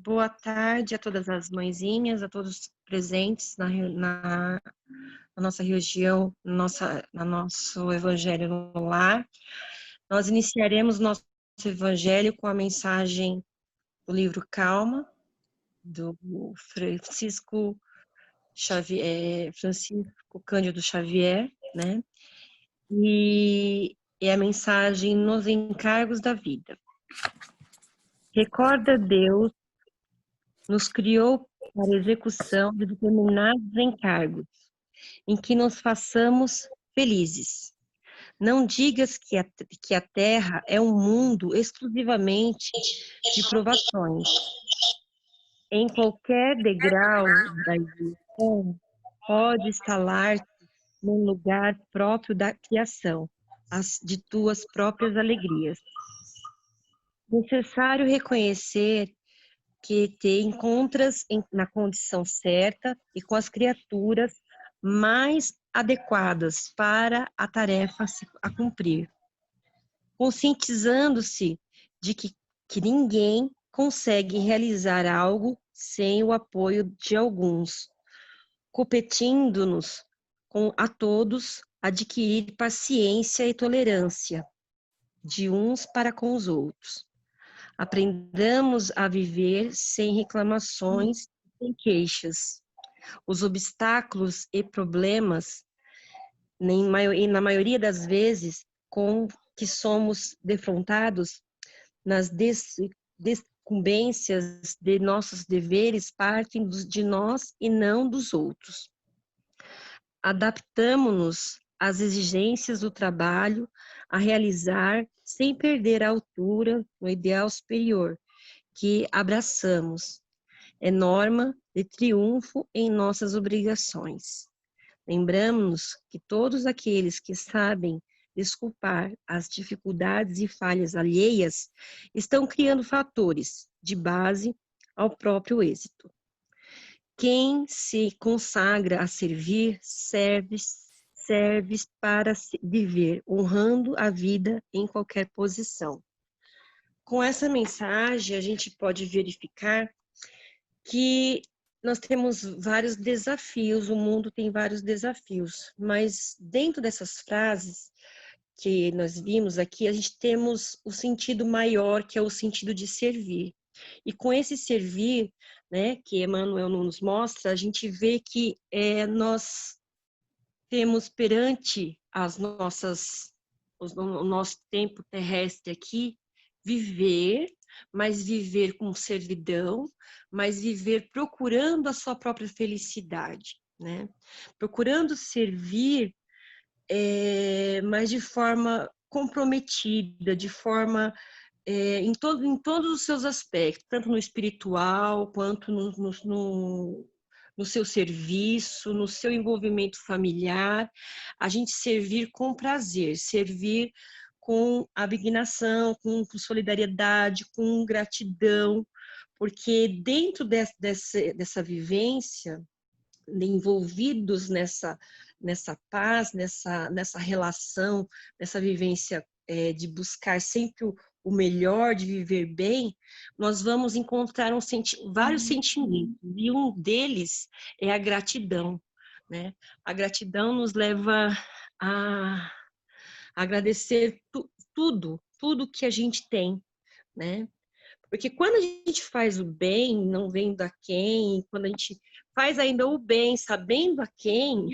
Boa tarde a todas as mãezinhas, a todos presentes na nossa região, na nosso Evangelho no Lar. Nós iniciaremos nosso Evangelho com a mensagem do livro Calma, do Francisco Cândido Xavier, né? E é a mensagem nos encargos da vida. Recorda, Deus nos criou para execução de determinados encargos, em que nos façamos felizes. Não digas que a Terra é um mundo exclusivamente de provações. Em qualquer degrau da evolução, pode instalar-te num lugar próprio da criação, de tuas próprias alegrias. Necessário reconhecer que te encontras na condição certa e com as criaturas mais adequadas para a tarefa a cumprir, conscientizando-se de que ninguém consegue realizar algo sem o apoio de alguns, competindo-nos a todos adquirir paciência e tolerância de uns para com os outros. Aprendamos a viver sem reclamações, sem queixas. Os obstáculos e problemas, na maioria das vezes, com que somos defrontados nas decumbências de nossos deveres, partem de nós e não dos outros. Adaptamo-nos às exigências do trabalho a realizar sem perder a altura no ideal superior que abraçamos. É norma de triunfo em nossas obrigações. Lembramos que todos aqueles que sabem desculpar as dificuldades e falhas alheias estão criando fatores de base ao próprio êxito. Quem se consagra a servir, serve para viver, honrando a vida em qualquer posição. Com essa mensagem, a gente pode verificar que nós temos vários desafios, o mundo tem vários desafios, mas dentro dessas frases que nós vimos aqui, a gente temos o sentido maior, que é o sentido de servir. E com esse servir, né, que Emmanuel nos mostra, a gente vê que nós temos perante o nosso tempo terrestre aqui, viver, mas viver com servidão, mas viver procurando a sua própria felicidade, né? Procurando servir, mas de forma comprometida, de forma em todos os seus aspectos, tanto no espiritual, quanto no seu serviço, no seu envolvimento familiar, a gente servir com prazer, servir com abnegação, com solidariedade, com gratidão, porque dentro dessa vivência, envolvidos nessa paz, nessa relação, nessa vivência de buscar sempre o melhor, de viver bem, nós vamos encontrar vários sentimentos, e um deles é a gratidão, né? A gratidão nos leva a agradecer tudo que a gente tem, né? Porque quando a gente faz o bem, não vendo a quem, quando a gente faz ainda o bem, sabendo a quem,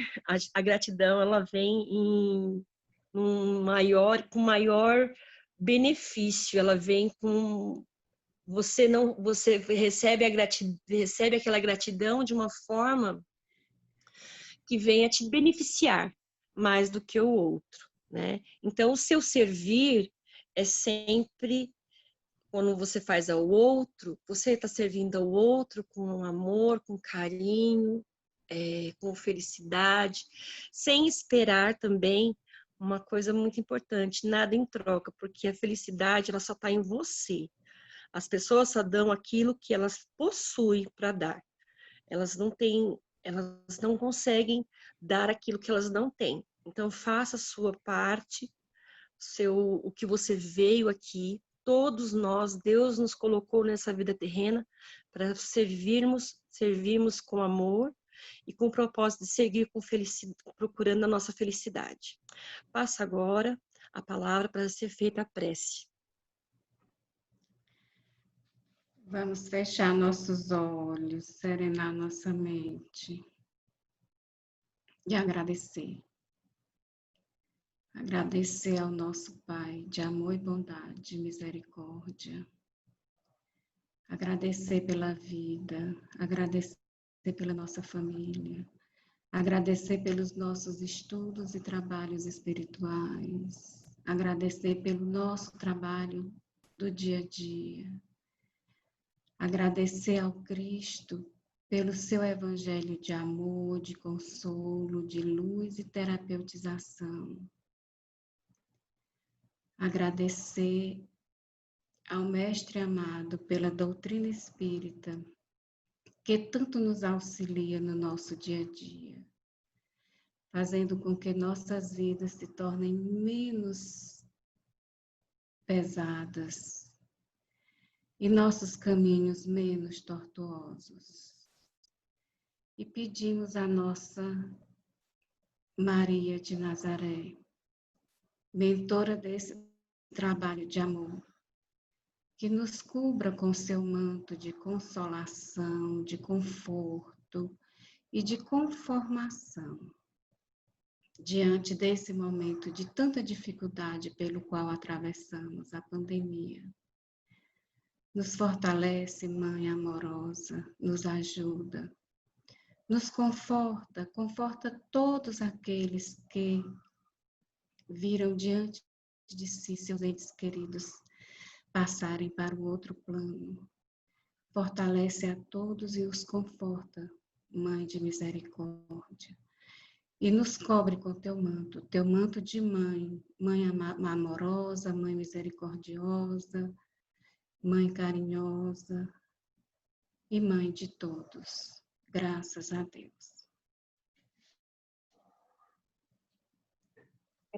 a gratidão ela vem com maior benefício, ela vem com você recebe aquela gratidão de uma forma que venha te beneficiar mais do que o outro, né? Então o seu servir é sempre quando você faz ao outro, você está servindo ao outro com amor, com carinho, com felicidade, sem esperar também uma coisa muito importante, nada em troca, porque a felicidade ela só está em você. As pessoas só dão aquilo que elas possuem para dar. Elas não conseguem dar aquilo que elas não têm. Então faça a sua parte, o que você veio aqui todos nós, Deus nos colocou nessa vida terrena para servirmos com amor e com o propósito de seguir com felicidade, procurando a nossa felicidade. Passa agora a palavra para ser feita a prece. Vamos fechar nossos olhos, serenar nossa mente e agradecer. Agradecer ao nosso Pai de amor e bondade, de misericórdia. Agradecer pela vida, agradecer pela nossa família, agradecer pelos nossos estudos e trabalhos espirituais, agradecer pelo nosso trabalho do dia a dia. Agradecer ao Cristo pelo seu evangelho de amor, de consolo, de luz e terapeutização. Agradecer ao Mestre amado pela doutrina espírita, que tanto nos auxilia no nosso dia a dia, fazendo com que nossas vidas se tornem menos pesadas e nossos caminhos menos tortuosos. E pedimos a nossa Maria de Nazaré, mentora desse trabalho de amor, que nos cubra com seu manto de consolação, de conforto e de conformação, diante desse momento de tanta dificuldade pelo qual atravessamos a pandemia. Nos fortalece, Mãe amorosa, nos ajuda, nos conforta, conforta todos aqueles que viram diante de si seus entes queridos passarem para o outro plano. Fortalece a todos e os conforta, Mãe de misericórdia. E nos cobre com teu manto de mãe, Mãe amorosa, Mãe misericordiosa, Mãe carinhosa e Mãe de todos. Graças a Deus.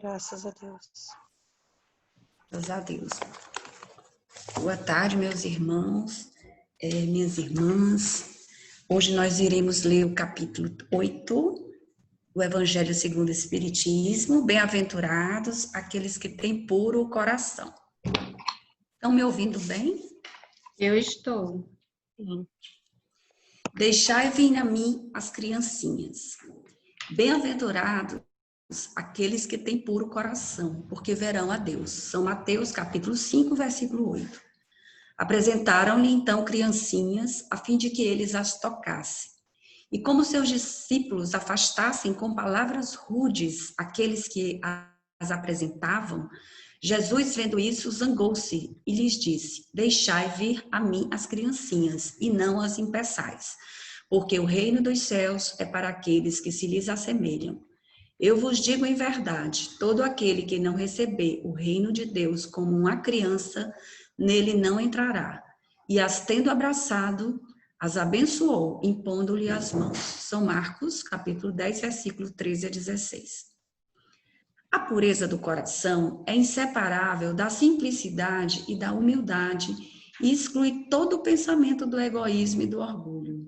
Graças a Deus. Graças a Deus. Boa tarde, meus irmãos, minhas irmãs. Hoje nós iremos ler o capítulo 8 do Evangelho segundo o Espiritismo. Bem-aventurados aqueles que têm puro o coração. Estão me ouvindo bem? Eu estou. Sim. Deixai vir a mim as criancinhas. Bem-aventurados aqueles que têm puro coração, porque verão a Deus. São Mateus, capítulo 5, versículo 8. Apresentaram-lhe então criancinhas, a fim de que eles as tocassem. E como seus discípulos afastassem com palavras rudes aqueles que as apresentavam, Jesus, vendo isso, zangou-se e lhes disse: Deixai vir a mim as criancinhas, e não as impeçais, porque o reino dos céus é para aqueles que se lhes assemelham. Eu vos digo em verdade, todo aquele que não receber o reino de Deus como uma criança, nele não entrará. E as tendo abraçado, as abençoou, impondo-lhe as mãos. São Marcos, capítulo 10, versículo 13 a 16. A pureza do coração é inseparável da simplicidade e da humildade e exclui todo o pensamento do egoísmo e do orgulho.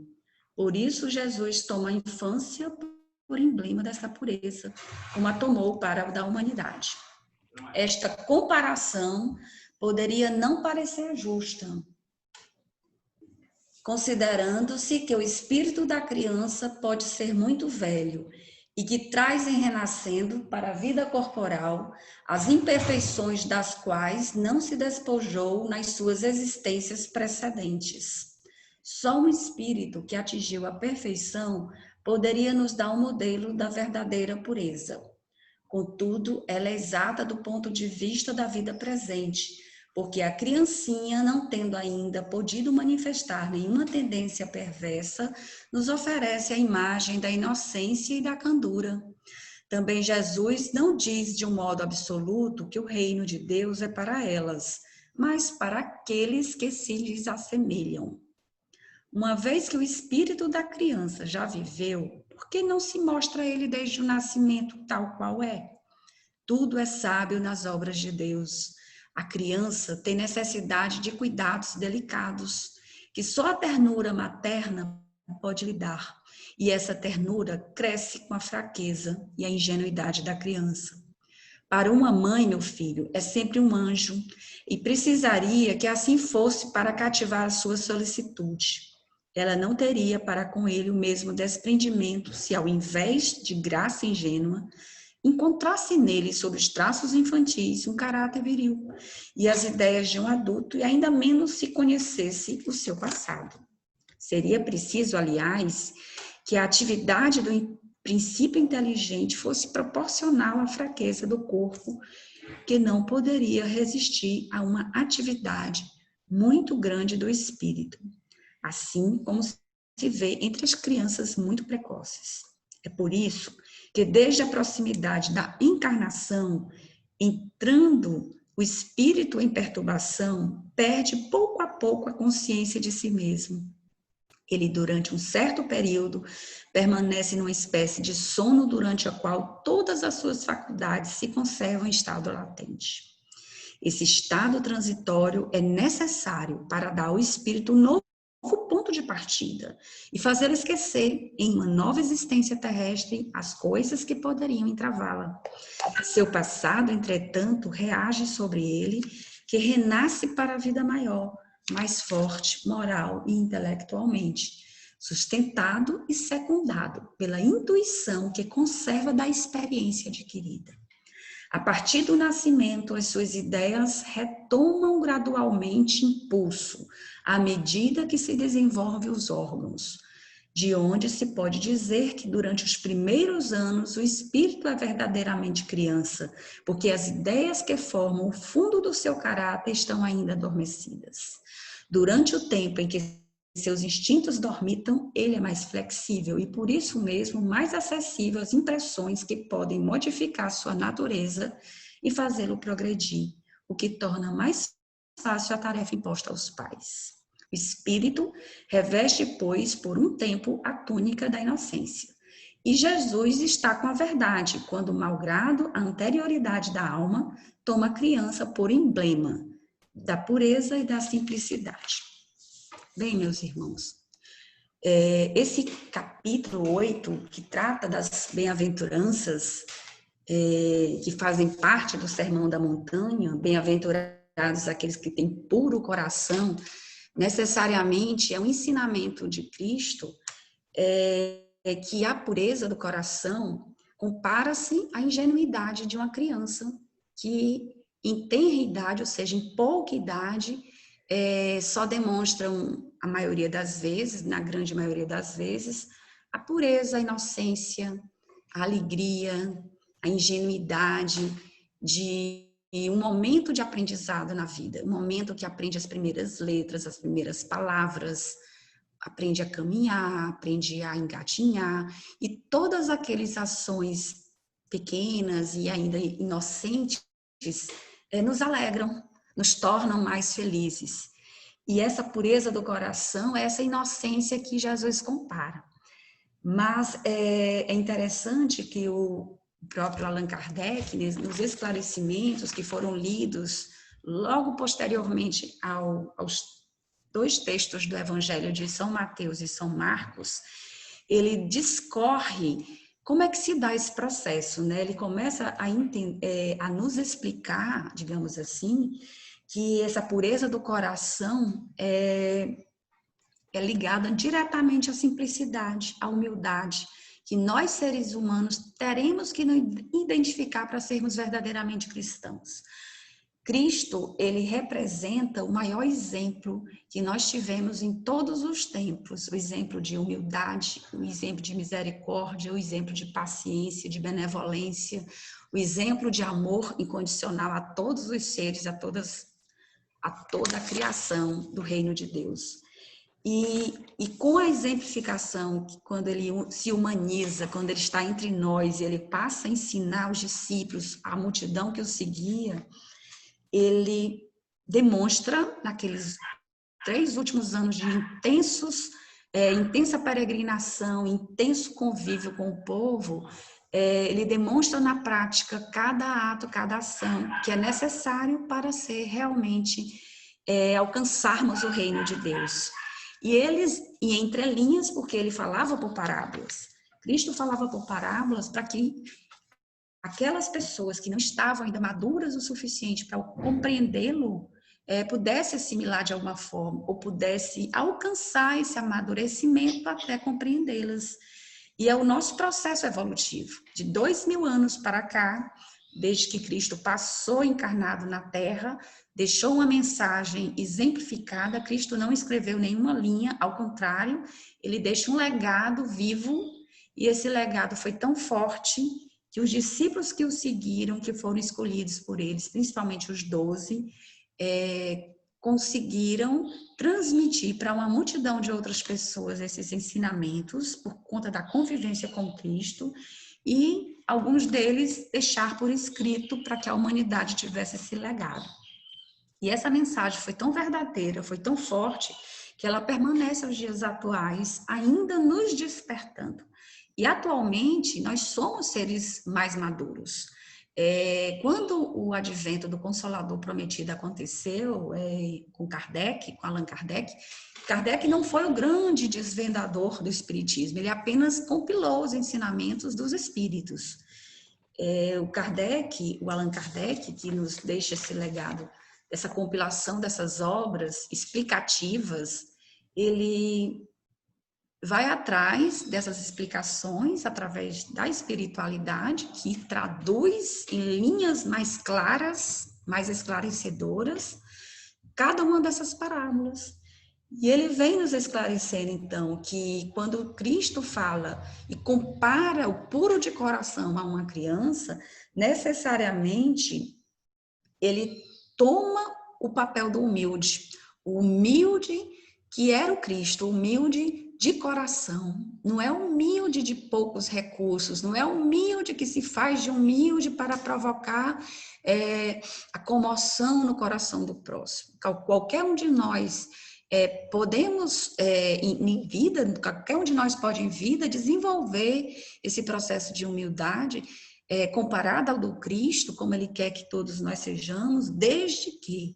Por isso, Jesus toma a infância por emblema dessa pureza, como a tomou para a da humanidade. Esta comparação poderia não parecer justa, considerando-se que o espírito da criança pode ser muito velho e que traz em renascendo para a vida corporal as imperfeições das quais não se despojou nas suas existências precedentes. Só um espírito que atingiu a perfeição poderia nos dar um modelo da verdadeira pureza. Contudo, ela é exata do ponto de vista da vida presente, porque a criancinha, não tendo ainda podido manifestar nenhuma tendência perversa, nos oferece a imagem da inocência e da candura. Também Jesus não diz de um modo absoluto que o reino de Deus é para elas, mas para aqueles que se lhes assemelham. Uma vez que o espírito da criança já viveu, por que não se mostra ele desde o nascimento tal qual é? Tudo é sábio nas obras de Deus. A criança tem necessidade de cuidados delicados, que só a ternura materna pode lhe dar. E essa ternura cresce com a fraqueza e a ingenuidade da criança. Para uma mãe, meu filho, é sempre um anjo e precisaria que assim fosse para cativar a sua solicitude. Ela não teria para com ele o mesmo desprendimento se, ao invés de graça ingênua, encontrasse nele, sob os traços infantis, um caráter viril e as ideias de um adulto, e ainda menos se conhecesse o seu passado. Seria preciso, aliás, que a atividade do princípio inteligente fosse proporcional à fraqueza do corpo, que não poderia resistir a uma atividade muito grande do espírito, assim como se vê entre as crianças muito precoces. É por isso que desde a proximidade da encarnação, entrando o espírito em perturbação, perde pouco a pouco a consciência de si mesmo. Ele, durante um certo período, permanece numa espécie de sono durante a qual todas as suas faculdades se conservam em estado latente. Esse estado transitório é necessário para dar ao espírito um novo ponto de partida e fazê-lo esquecer, em uma nova existência terrestre, as coisas que poderiam entravá-la. Seu passado, entretanto, reage sobre ele, que renasce para a vida maior, mais forte, moral e intelectualmente, sustentado e secundado pela intuição que conserva da experiência adquirida. A partir do nascimento, as suas ideias retomam gradualmente impulso, à medida que se desenvolvem os órgãos, de onde se pode dizer que durante os primeiros anos o espírito é verdadeiramente criança, porque as ideias que formam o fundo do seu caráter estão ainda adormecidas. Durante o tempo em que seus instintos dormitam, ele é mais flexível e, por isso mesmo, mais acessível às impressões que podem modificar sua natureza e fazê-lo progredir, o que torna mais fácil a tarefa imposta aos pais. O espírito reveste, pois, por um tempo a túnica da inocência. E Jesus está com a verdade, quando, malgrado a anterioridade da alma, toma a criança por emblema da pureza e da simplicidade. Bem, meus irmãos, esse capítulo 8, que trata das bem-aventuranças, que fazem parte do Sermão da Montanha, bem-aventurados aqueles que têm puro coração, necessariamente é um ensinamento de Cristo, que a pureza do coração compara-se à ingenuidade de uma criança que, em tenra idade, ou seja, em pouca idade, só demonstram, a maioria das vezes, na grande maioria das vezes, a pureza, a inocência, a alegria, a ingenuidade de um momento de aprendizado na vida, um momento que aprende as primeiras letras, as primeiras palavras, aprende a caminhar, aprende a engatinhar, e todas aquelas ações pequenas e ainda inocentes nos alegram, nos tornam mais felizes. E essa pureza do coração é essa inocência que Jesus compara. Mas é interessante que o próprio Allan Kardec, nos esclarecimentos que foram lidos logo posteriormente aos dois textos do Evangelho de São Mateus e São Marcos, ele discorre como é que se dá esse processo, né? Ele começa a nos explicar, digamos assim, que essa pureza do coração é ligada diretamente à simplicidade, à humildade, que nós, seres humanos, teremos que nos identificar para sermos verdadeiramente cristãos. Cristo, ele representa o maior exemplo que nós tivemos em todos os tempos, o exemplo de humildade, o exemplo de misericórdia, o exemplo de paciência, de benevolência, o exemplo de amor incondicional a todos os seres, a toda a criação do reino de Deus. E com a exemplificação, quando ele se humaniza, quando ele está entre nós, ele passa a ensinar os discípulos, a multidão que o seguia, ele demonstra, naqueles 3 últimos anos de intensa peregrinação, intenso convívio com o povo, ele demonstra na prática cada ato, cada ação que é necessário para ser realmente alcançarmos o reino de Deus. E entre linhas, porque ele falava por parábolas. Cristo falava por parábolas para que aquelas pessoas que não estavam ainda maduras o suficiente para compreendê-lo, pudesse assimilar de alguma forma, ou pudesse alcançar esse amadurecimento até compreendê-las. E é o nosso processo evolutivo, de 2000 anos para cá, desde que Cristo passou encarnado na Terra, deixou uma mensagem exemplificada. Cristo não escreveu nenhuma linha, ao contrário, ele deixa um legado vivo, e esse legado foi tão forte que os discípulos que o seguiram, que foram escolhidos por eles, principalmente os 12, conseguiram transmitir para uma multidão de outras pessoas esses ensinamentos por conta da convivência com Cristo, e alguns deles deixar por escrito para que a humanidade tivesse esse legado. E essa mensagem foi tão verdadeira, foi tão forte, que ela permanece aos dias atuais, ainda nos despertando. E atualmente nós somos seres mais maduros. Quando o advento do Consolador Prometido aconteceu com Kardec, com Allan Kardec, Kardec não foi o grande desvendador do Espiritismo, ele apenas compilou os ensinamentos dos Espíritos. O Allan Kardec, que nos deixa esse legado, essa compilação dessas obras explicativas, ele vai atrás dessas explicações através da espiritualidade, que traduz em linhas mais claras, mais esclarecedoras, cada uma dessas parábolas. E ele vem nos esclarecer, então, que quando Cristo fala e compara o puro de coração a uma criança, necessariamente ele toma o papel do humilde. O humilde que era o Cristo, humilde de coração, não é humilde de poucos recursos, não é humilde que se faz de humilde para provocar a comoção no coração do próximo. Qualquer um de nós podemos, em vida, qualquer um de nós pode em vida desenvolver esse processo de humildade comparado ao do Cristo, como ele quer que todos nós sejamos, desde que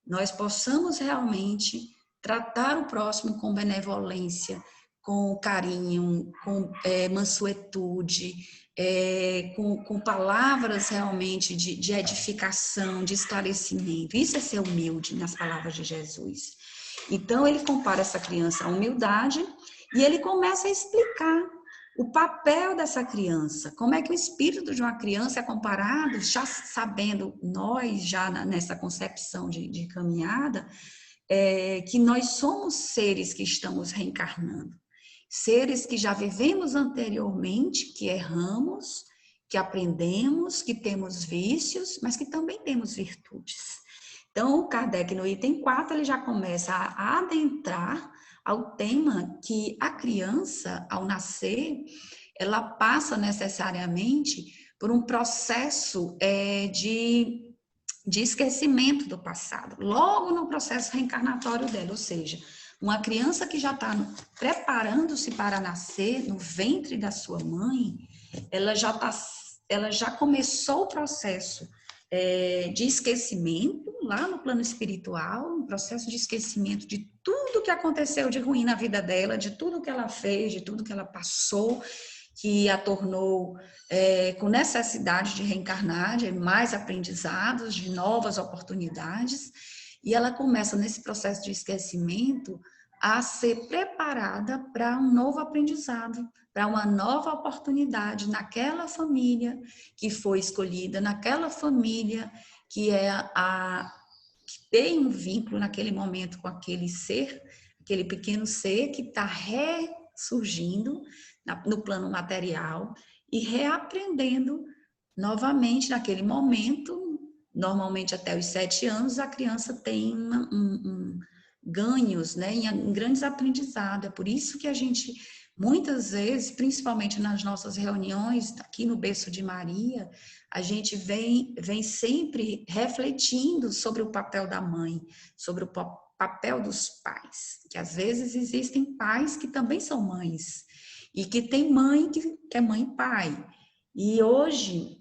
nós possamos realmente tratar o próximo com benevolência, com carinho, com mansuetude, com palavras realmente de edificação, de esclarecimento. Isso é ser humilde, nas palavras de Jesus. Então, ele compara essa criança à humildade e ele começa a explicar o papel dessa criança, como é que o espírito de uma criança é comparado, já sabendo nós, já nessa concepção de caminhada, que nós somos seres que estamos reencarnando, seres que já vivemos anteriormente, que erramos, que aprendemos, que temos vícios, mas que também temos virtudes. Então, o Kardec, no item 4, ele já começa a adentrar ao tema que a criança, ao nascer, ela passa necessariamente por um processo de esquecimento do passado, logo no processo reencarnatório dela, ou seja, uma criança que já está preparando-se para nascer no ventre da sua mãe, ela já começou o processo de esquecimento lá no plano espiritual, um processo de esquecimento de tudo que aconteceu de ruim na vida dela, de tudo que ela fez, de tudo que ela passou, que a tornou com necessidade de reencarnar, de mais aprendizados, de novas oportunidades, e ela começa nesse processo de esquecimento a ser preparada para um novo aprendizado, para uma nova oportunidade naquela família que foi escolhida, naquela família que que tem um vínculo naquele momento com aquele ser, aquele pequeno ser que está ressurgindo no plano material e reaprendendo novamente naquele momento. Normalmente até os 7 anos a criança tem ganhos, né, em grandes aprendizados. É por isso que a gente, muitas vezes, principalmente nas nossas reuniões aqui no Berço de Maria, a gente vem sempre refletindo sobre o papel da mãe, sobre o papel dos pais, que às vezes existem pais que também são mães, e que tem mãe que é mãe e pai, E hoje,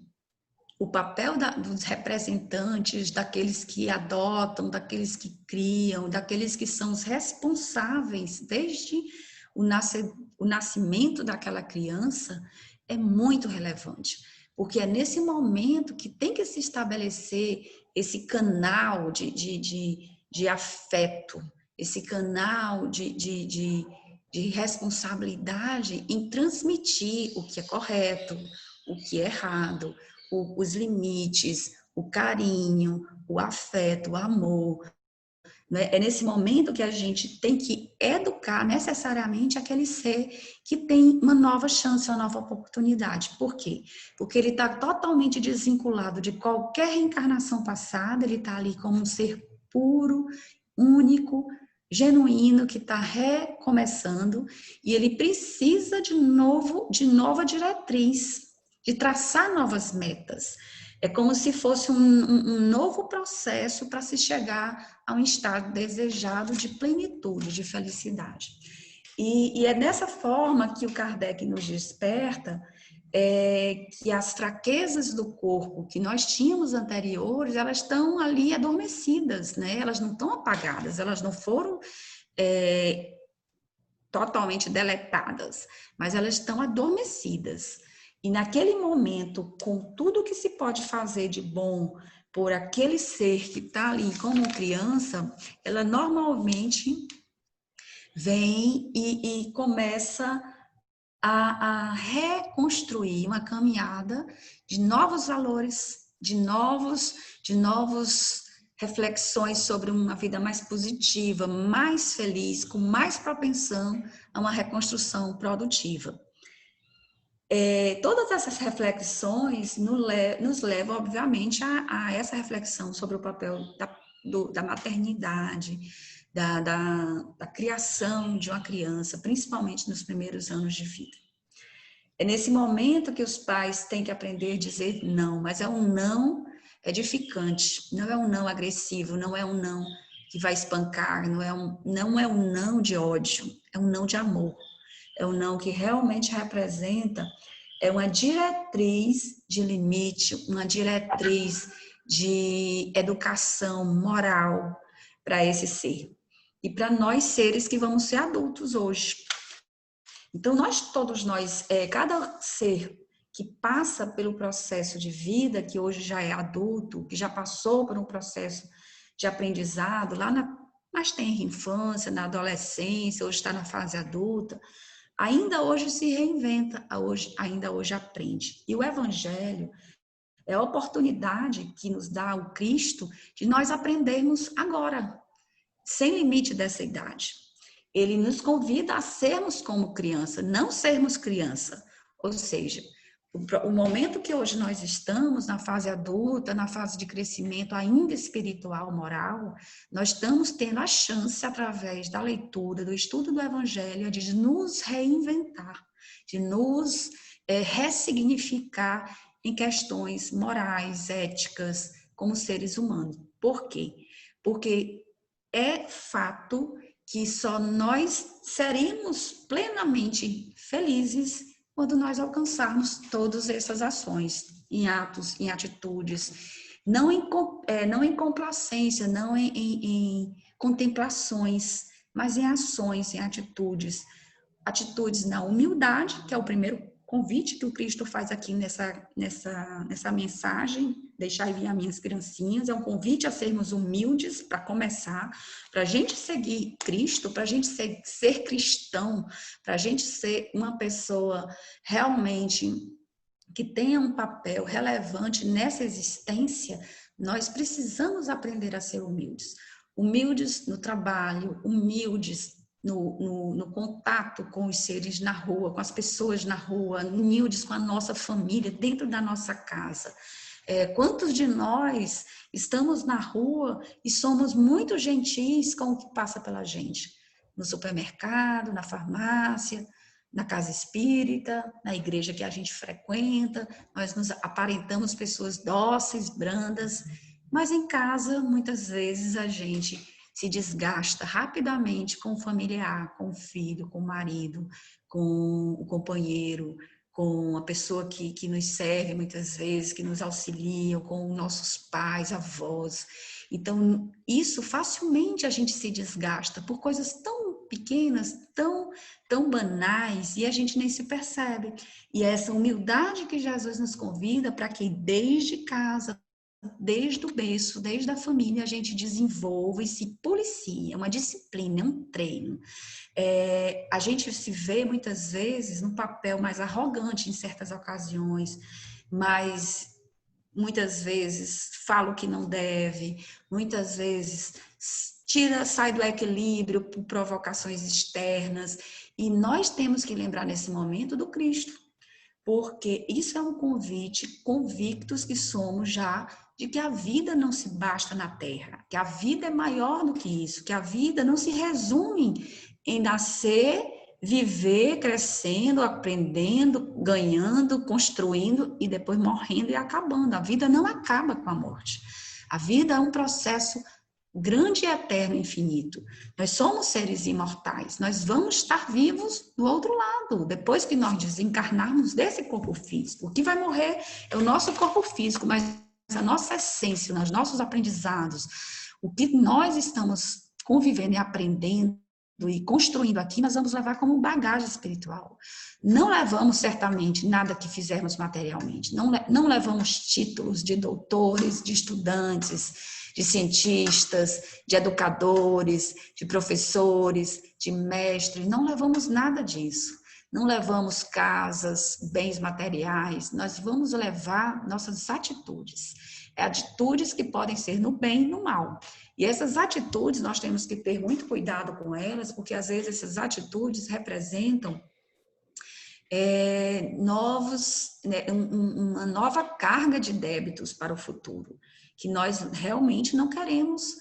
o papel dos representantes, daqueles que adotam, daqueles que criam, daqueles que são os responsáveis desde o nascimento daquela criança, é muito relevante. Porque é nesse momento que tem que se estabelecer esse canal de afeto, esse canal de responsabilidade em transmitir o que é correto, o que é errado, os limites, o carinho, o afeto, o amor. Né? É nesse momento que a gente tem que educar necessariamente aquele ser que tem uma nova chance, uma nova oportunidade. Por quê? Porque ele está totalmente desvinculado de qualquer reencarnação passada, ele está ali como um ser puro, único, genuíno, que está recomeçando, e ele precisa de nova diretriz, de traçar novas metas. É como se fosse um novo processo para se chegar a um estado desejado de plenitude, de felicidade. E é dessa forma que o Kardec nos desperta que as fraquezas do corpo que nós tínhamos anteriores, elas estão ali adormecidas, né? Elas não estão apagadas, elas não foram totalmente deletadas, mas elas estão adormecidas. E naquele momento, com tudo que se pode fazer de bom por aquele ser que está ali como criança, ela normalmente vem e começa a reconstruir uma caminhada de novos valores, de novos reflexões sobre uma vida mais positiva, mais feliz, com mais propensão a uma reconstrução produtiva. Todas essas reflexões nos levam, obviamente, a essa reflexão sobre o papel da maternidade, da criação de uma criança, principalmente nos primeiros anos de vida. É nesse momento que os pais têm que aprender a dizer não, mas é um não edificante, não é um não agressivo, não é um não que vai espancar, não é um não de ódio, é um não de amor. É um não que realmente representa uma diretriz de limite, uma diretriz de educação moral para esse ser. E para nós seres que vamos ser adultos hoje. Então, todos nós, cada ser que passa pelo processo de vida, que hoje já é adulto, que já passou por um processo de aprendizado, lá na mais tenra infância, na adolescência, hoje está na fase adulta, ainda hoje se reinventa, ainda hoje aprende. E o Evangelho é a oportunidade que nos dá o Cristo de nós aprendermos agora, sem limite dessa idade. Ele nos convida a sermos como criança, não sermos criança. Ou seja, o momento que hoje nós estamos, na fase adulta, na fase de crescimento ainda espiritual, moral, nós estamos tendo a chance, através da leitura, do estudo do Evangelho, de nos reinventar, de nos ressignificar em questões morais, éticas, como seres humanos. Por quê? Porque é fato que só nós seremos plenamente felizes quando nós alcançarmos todas essas ações, em atos, em atitudes, não em complacência, não em contemplações, mas em ações, em atitudes. Atitudes na humildade, que é o primeiro convite que o Cristo faz aqui nessa mensagem, deixai vir as minhas criancinhas, é um convite a sermos humildes, para começar, para a gente seguir Cristo, para a gente ser cristão, para a gente ser uma pessoa realmente que tenha um papel relevante nessa existência, nós precisamos aprender a ser humildes. Humildes no trabalho, humildes no contato com os seres na rua, com as pessoas na rua, humildes com a nossa família, dentro da nossa casa. Quantos de nós estamos na rua e somos muito gentis com o que passa pela gente? No supermercado, na farmácia, na casa espírita, na igreja que a gente frequenta, nós nos aparentamos pessoas dóceis, brandas, mas em casa, muitas vezes, a gente se desgasta rapidamente com o familiar, com o filho, com o marido, com o companheiro, com a pessoa que nos serve muitas vezes, que nos auxiliam, com nossos pais, avós. Então, isso facilmente a gente se desgasta por coisas tão pequenas, tão banais, e a gente nem se percebe. E é essa humildade que Jesus nos convida para que desde casa, desde o berço, desde a família, a gente desenvolva e se policie. É uma disciplina, é um treino. A gente se vê muitas vezes num papel mais arrogante em certas ocasiões, mas muitas vezes fala o que não deve, muitas vezes sai do equilíbrio por provocações externas, e nós temos que lembrar nesse momento do Cristo, porque isso é um convite, convictos que somos já, de que a vida não se basta na terra, que a vida é maior do que isso, que a vida não se resume em nascer, viver, crescendo, aprendendo, ganhando, construindo e depois morrendo e acabando. A vida não acaba com a morte. A vida é um processo grande e eterno, infinito. Nós somos seres imortais, nós vamos estar vivos do outro lado, depois que nós desencarnarmos desse corpo físico. O que vai morrer é o nosso corpo físico, mas a nossa essência, os nossos aprendizados, o que nós estamos convivendo e aprendendo e construindo aqui, nós vamos levar como bagagem espiritual. Não levamos certamente nada que fizermos materialmente, não levamos títulos de doutores, de estudantes, de cientistas, de educadores, de professores, de mestres, não levamos nada disso. Não levamos casas, bens materiais, nós vamos levar nossas atitudes. Atitudes que podem ser no bem e no mal. E essas atitudes, nós temos que ter muito cuidado com elas, porque às vezes essas atitudes representam uma nova carga de débitos para o futuro, que nós realmente não queremos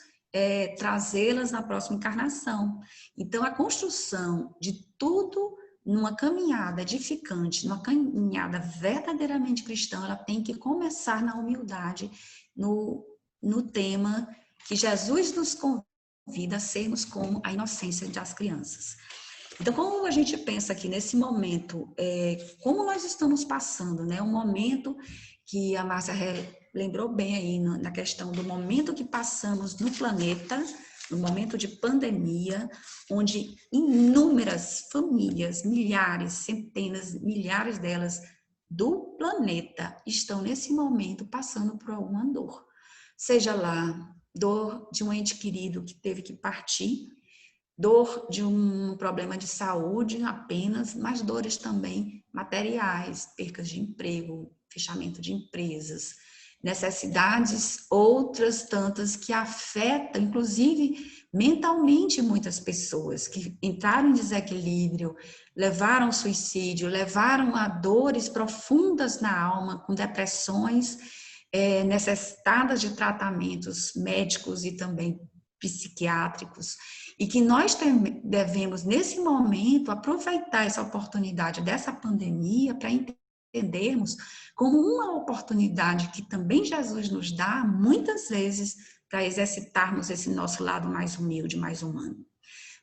trazê-las na próxima encarnação. Então, a construção de tudo numa caminhada edificante, numa caminhada verdadeiramente cristã, ela tem que começar na humildade, no tema que Jesus nos convida a sermos como a inocência das crianças. Então, como a gente pensa aqui nesse momento, como nós estamos passando, né? Um momento que a Márcia lembrou bem aí na questão do momento que passamos no planeta, no momento de pandemia, onde inúmeras famílias, milhares, centenas, milhares delas do planeta estão nesse momento passando por alguma dor. Seja lá dor de um ente querido que teve que partir, dor de um problema de saúde apenas, mas dores também materiais, percas de emprego, fechamento de empresas, necessidades outras tantas que afetam, inclusive mentalmente, muitas pessoas que entraram em desequilíbrio, levaram ao suicídio, levaram a dores profundas na alma, com depressões, necessitadas de tratamentos médicos e também psiquiátricos, e que nós devemos, nesse momento, aproveitar essa oportunidade dessa pandemia para entendermos como uma oportunidade que também Jesus nos dá, muitas vezes, para exercitarmos esse nosso lado mais humilde, mais humano.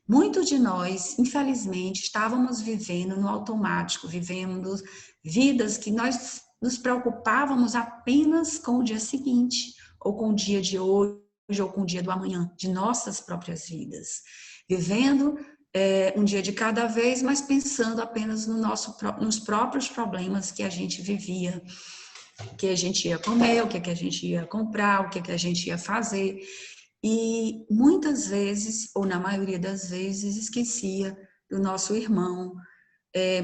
Muitos de nós, infelizmente, estávamos vivendo no automático, vivendo vidas que nós nos preocupávamos apenas com o dia seguinte, ou com o dia de hoje, ou com o dia do amanhã, de nossas próprias vidas. Vivendo um dia de cada vez, mas pensando apenas nos próprios problemas que a gente vivia, o que a gente ia comer, o que a gente ia comprar, o que a gente ia fazer. E muitas vezes, ou na maioria das vezes, esquecia do nosso irmão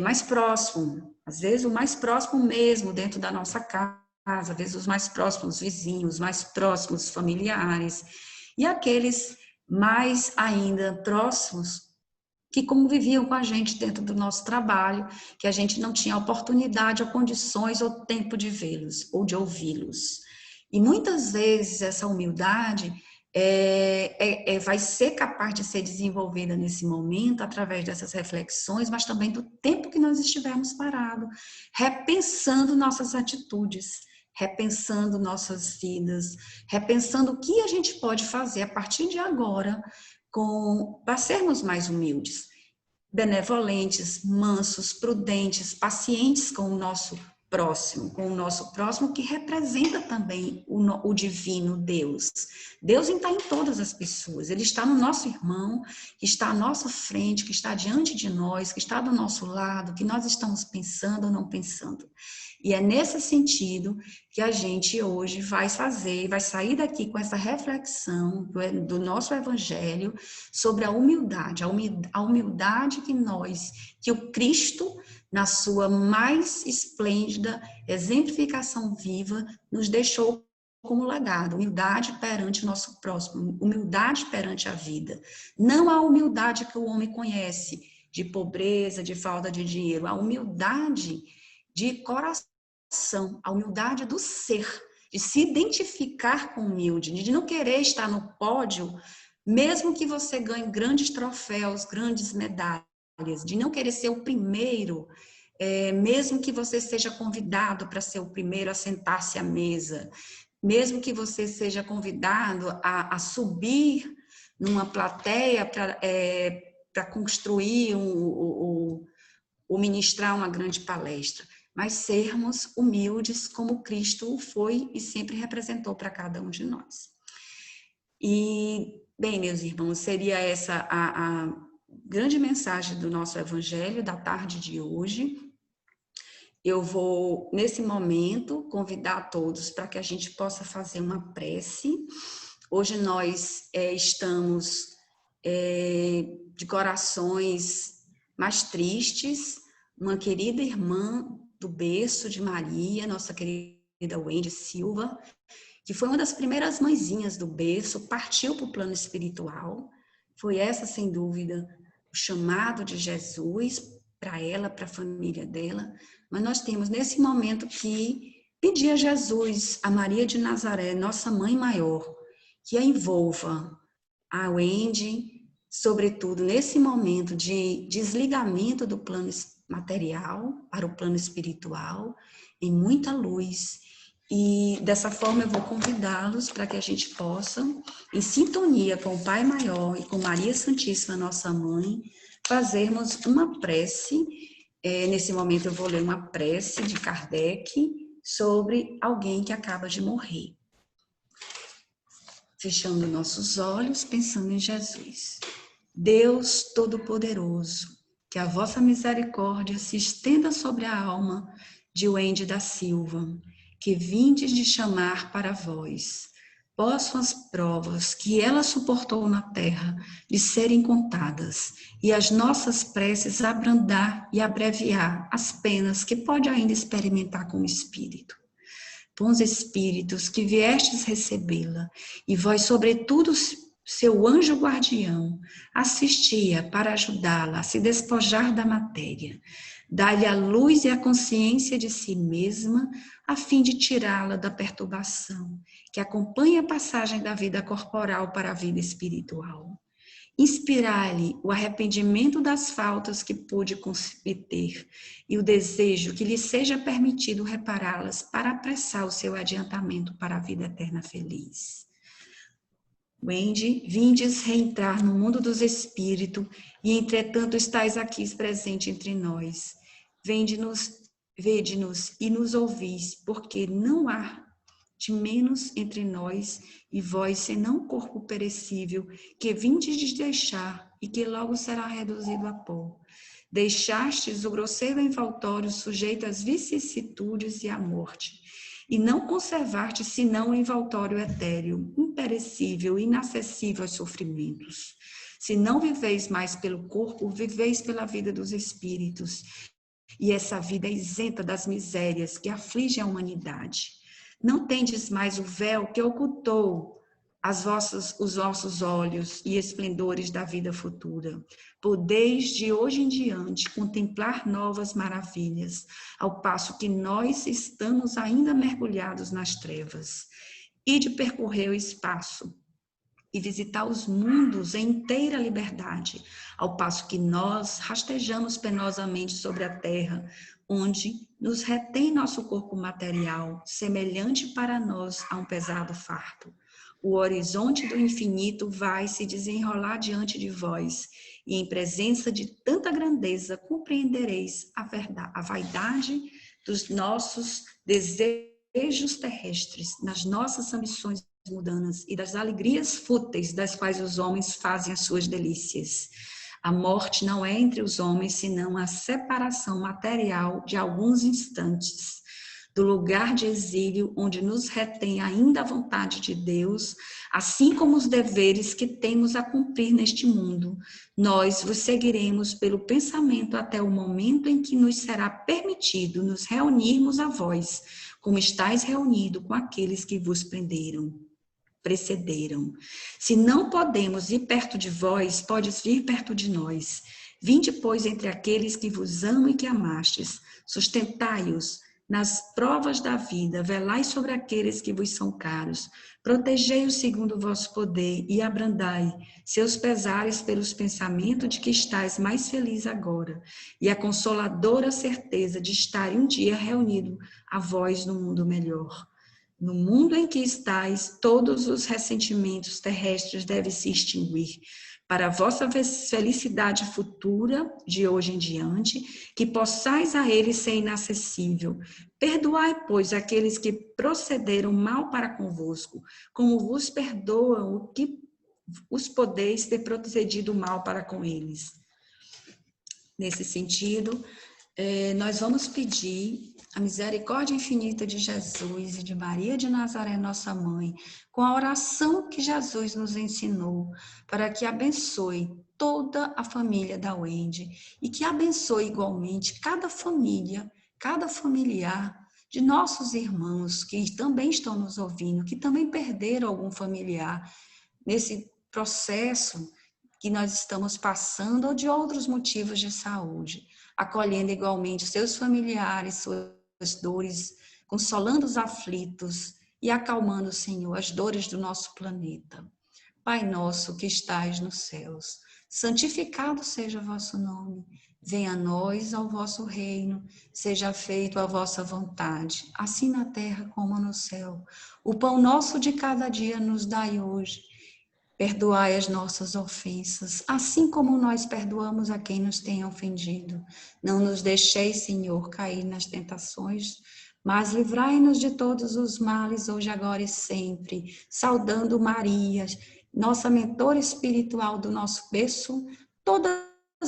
mais próximo, às vezes o mais próximo mesmo dentro da nossa casa, às vezes os mais próximos vizinhos, mais próximos familiares, e aqueles mais ainda próximos que conviviam com a gente dentro do nosso trabalho, que a gente não tinha oportunidade ou condições ou tempo de vê-los ou de ouvi-los. E muitas vezes essa humildade vai ser capaz de ser desenvolvida nesse momento através dessas reflexões, mas também do tempo que nós estivermos parados, repensando nossas atitudes, repensando nossas vidas, repensando o que a gente pode fazer a partir de agora para sermos mais humildes. benevolentes, mansos, prudentes, pacientes com o nosso próximo que representa também o divino Deus. Deus está em todas as pessoas, Ele está no nosso irmão, que está à nossa frente, que está diante de nós, que está do nosso lado, que nós estamos pensando ou não pensando. E é nesse sentido que a gente hoje vai sair daqui com essa reflexão do nosso Evangelho sobre a humildade que o Cristo, na sua mais esplêndida exemplificação viva, nos deixou como legado, humildade perante o nosso próximo, humildade perante a vida. Não a humildade que o homem conhece, de pobreza, de falta de dinheiro, a humildade de coração, a humildade do ser, de se identificar com o humilde, de não querer estar no pódio, mesmo que você ganhe grandes troféus, grandes medalhas, de não querer ser o primeiro, mesmo que você seja convidado para ser o primeiro a sentar-se à mesa, mesmo que você seja convidado a subir numa plateia para construir ou ministrar uma grande palestra, mas sermos humildes como Cristo foi e sempre representou para cada um de nós. E, bem, meus irmãos, seria essa a grande mensagem do nosso Evangelho da tarde de hoje. Eu vou, nesse momento, convidar todos para que a gente possa fazer uma prece. Hoje nós estamos de corações mais tristes. Uma querida irmã do berço de Maria, nossa querida Wendy Silva, que foi uma das primeiras mãezinhas do berço, partiu para o plano espiritual. Foi essa, sem dúvida, o chamado de Jesus para ela, para a família dela. Mas nós temos, nesse momento, que pedir a Jesus, a Maria de Nazaré, nossa mãe maior, que a envolva, a Wendy, sobretudo nesse momento de desligamento do plano material para o plano espiritual, em muita luz. E dessa forma eu vou convidá-los para que a gente possa, em sintonia com o Pai Maior e com Maria Santíssima, nossa mãe, fazermos uma prece. Nesse momento eu vou ler uma prece de Kardec sobre alguém que acaba de morrer. Fechando nossos olhos, pensando em Jesus. Deus Todo-Poderoso, que a vossa misericórdia se estenda sobre a alma de Wendy da Silva, que vindes de chamar para vós. Possam as provas que ela suportou na terra de serem contadas, e as nossas preces abrandar e abreviar as penas que pode ainda experimentar com o Espírito. Bons Espíritos, que viestes recebê-la, e vós, sobretudo, seu anjo guardião, assistia para ajudá-la a se despojar da matéria, dá-lhe a luz e a consciência de si mesma, a fim de tirá-la da perturbação que acompanha a passagem da vida corporal para a vida espiritual. Inspirar-lhe o arrependimento das faltas que pôde cometer e o desejo que lhe seja permitido repará-las para apressar o seu adiantamento para a vida eterna feliz. Wendy, vindes reentrar no mundo dos espíritos e, entretanto, estáis aqui presente entre nós. Vede-nos e nos ouvis, porque não há de menos entre nós e vós, senão corpo perecível, que vindes de deixar e que logo será reduzido a pó. Deixastes o grosseiro envoltório sujeito às vicissitudes e à morte, e não conservaste senão o envoltório etéreo, imperecível, inacessível aos sofrimentos. Se não viveis mais pelo corpo, viveis pela vida dos espíritos, e essa vida é isenta das misérias que afligem a humanidade. Não tendes mais o véu que ocultou os vossos olhos e esplendores da vida futura. Podeis, de hoje em diante, contemplar novas maravilhas, ao passo que nós estamos ainda mergulhados nas trevas. E de percorrer o espaço e visitar os mundos em inteira liberdade, ao passo que nós rastejamos penosamente sobre a terra, onde nos retém nosso corpo material, semelhante para nós a um pesado fardo. O horizonte do infinito vai se desenrolar diante de vós, e em presença de tanta grandeza compreendereis a vaidade dos nossos desejos terrestres, nas nossas ambições mundanas e das alegrias fúteis das quais os homens fazem as suas delícias. A morte não é entre os homens, senão a separação material de alguns instantes do lugar de exílio onde nos retém ainda a vontade de Deus, assim como os deveres que temos a cumprir neste mundo. Nós vos seguiremos pelo pensamento até o momento em que nos será permitido nos reunirmos a vós, como estáis reunido com aqueles que vos precederam. Se não podemos ir perto de vós, podes vir perto de nós. Vinde, pois, entre aqueles que vos amam e que amastes, sustentai-os nas provas da vida, velai sobre aqueles que vos são caros, protegei-os segundo o vosso poder e abrandai seus pesares pelos pensamentos de que estáis mais feliz agora, e a consoladora certeza de estar um dia reunido a vós no mundo melhor. No mundo em que estáis, todos os ressentimentos terrestres devem se extinguir, para a vossa felicidade futura, de hoje em diante, que possais a ele ser inacessível. Perdoai, pois, aqueles que procederam mal para convosco, como vos perdoam o que os podeis ter procedido mal para com eles. Nesse sentido, nós vamos pedir a misericórdia infinita de Jesus e de Maria de Nazaré, nossa mãe, com a oração que Jesus nos ensinou, para que abençoe toda a família da Wendy e que abençoe igualmente cada família, cada familiar de nossos irmãos que também estão nos ouvindo, que também perderam algum familiar nesse processo que nós estamos passando ou de outros motivos de saúde, acolhendo igualmente seus familiares, suas dores, consolando os aflitos e acalmando, Senhor, as dores do nosso planeta. Pai nosso que estais nos céus, santificado seja o vosso nome. Venha a nós ao vosso reino, seja feita a vossa vontade, assim na terra como no céu. O pão nosso de cada dia nos dai hoje. Perdoai as nossas ofensas, assim como nós perdoamos a quem nos tem ofendido. Não nos deixeis, Senhor, cair nas tentações, mas livrai-nos de todos os males, hoje, agora e sempre. Saudando Maria, nossa mentora espiritual do nosso berço, todas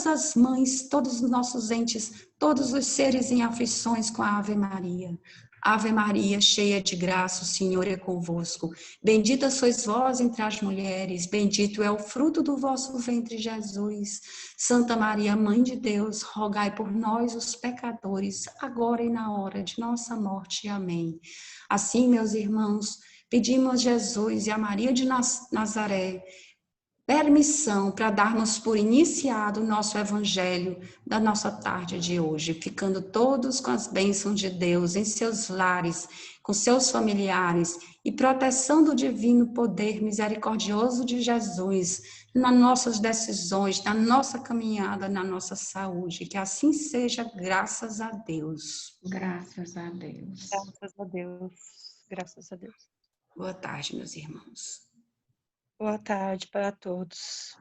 as mães, todos os nossos entes, todos os seres em aflições com a Ave Maria. Ave Maria, cheia de graça, o Senhor é convosco. Bendita sois vós entre as mulheres, bendito é o fruto do vosso ventre, Jesus. Santa Maria, Mãe de Deus, rogai por nós, os pecadores, agora e na hora de nossa morte. Amém. Assim, meus irmãos, pedimos a Jesus e a Maria de Nazaré permissão para darmos por iniciado o nosso evangelho da nossa tarde de hoje, ficando todos com as bênçãos de Deus em seus lares, com seus familiares e proteção do divino poder misericordioso de Jesus nas nossas decisões, na nossa caminhada, na nossa saúde. Que assim seja, graças a Deus. Graças a Deus. Graças a Deus. Graças a Deus. Boa tarde, meus irmãos. Boa tarde para todos.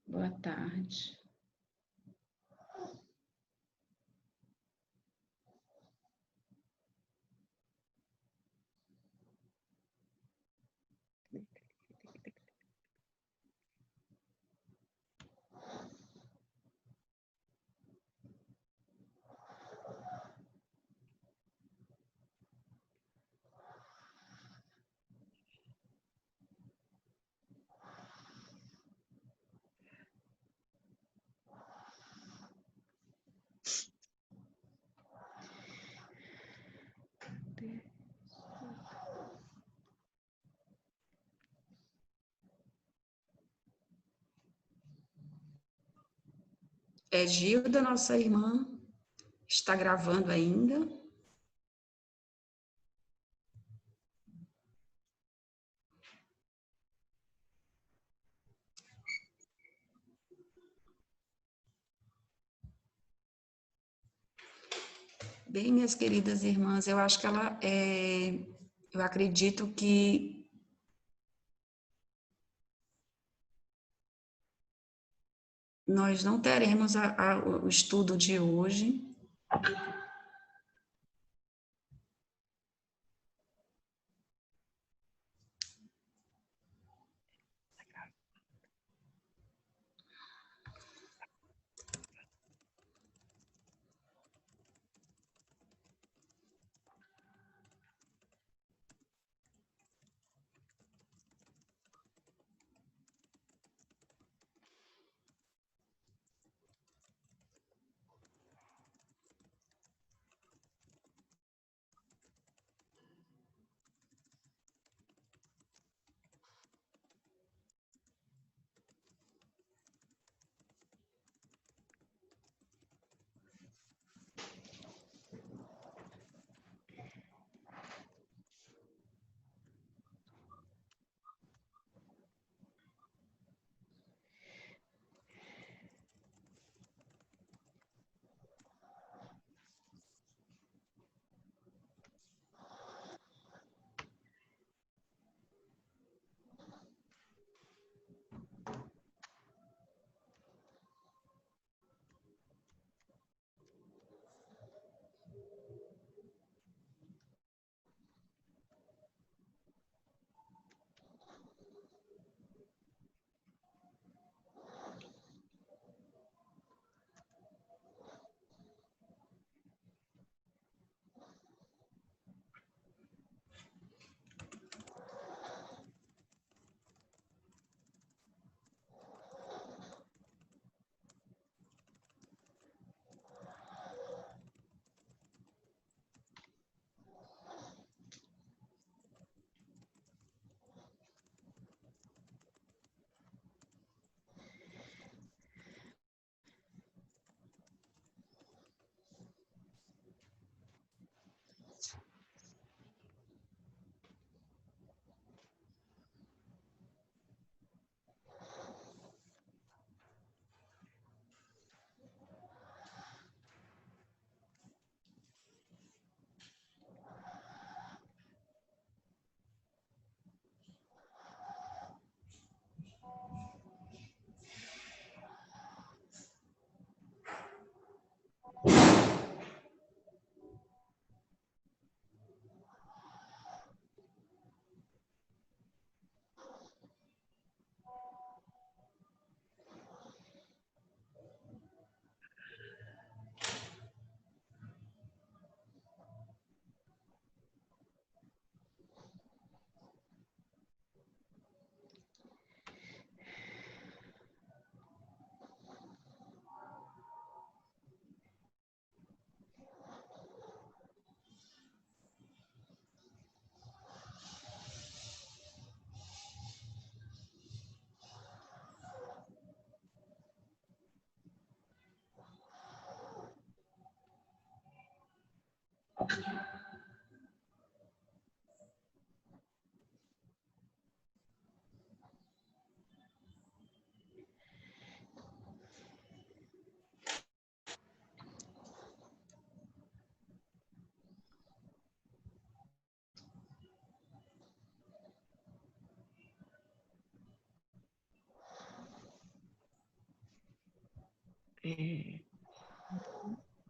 Boa tarde. Gilda, nossa irmã, está gravando ainda. Bem, minhas queridas irmãs, eu acho que eu acredito que nós não teremos o estudo de hoje.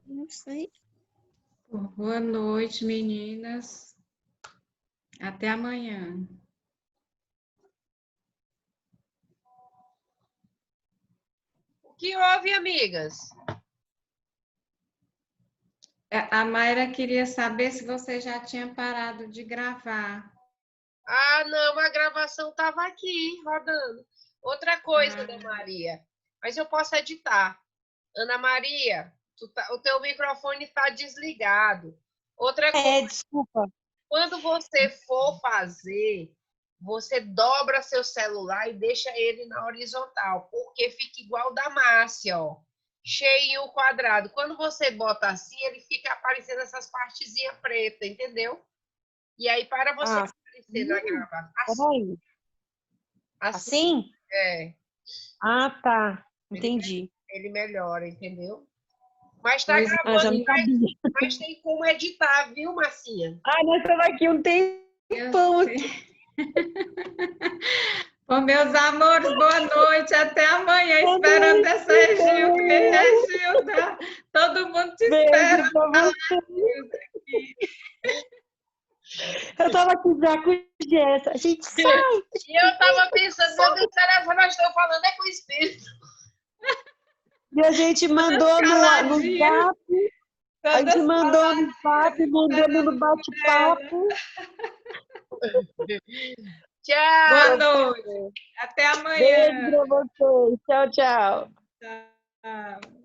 Não sei. Boa noite, meninas. Até amanhã. O que houve, amigas? A Mayra queria saber se você já tinha parado de gravar. Ah, não, a gravação estava aqui, rodando. Outra coisa, Ana Maria, mas eu posso editar. Ana Maria, o teu microfone está desligado. Outra coisa, Desculpa. quando você for fazer, você dobra seu celular e deixa ele na horizontal, porque fica igual da Márcia, ó, cheio quadrado. Quando você bota assim, ele fica aparecendo essas partezinhas pretas, entendeu? E aí, para você aparecer na gravação, Peraí. Assim? é, Ah, tá. Entendi. ele melhora, entendeu? Mas tá Pois, já gravando, não sabia. mas tem como editar, viu, Marcinha? Ai, nós estamos aqui um tempão. Bom, meus amores, boa noite. Até amanhã, esperando essa Gilda. Todo mundo te Beijo espera. pra você. Eu tava aqui já com o Jess. A gente sai. E eu tava pensando, meu Deus, será que nós estamos falando é com o espírito? E a gente mandou no Caladinha. zap. A gente Todas mandou no zap, mandamos no bate-papo. Tchau! Boa noite. Até amanhã. Beijo pra vocês. Tchau, tchau. Tchau.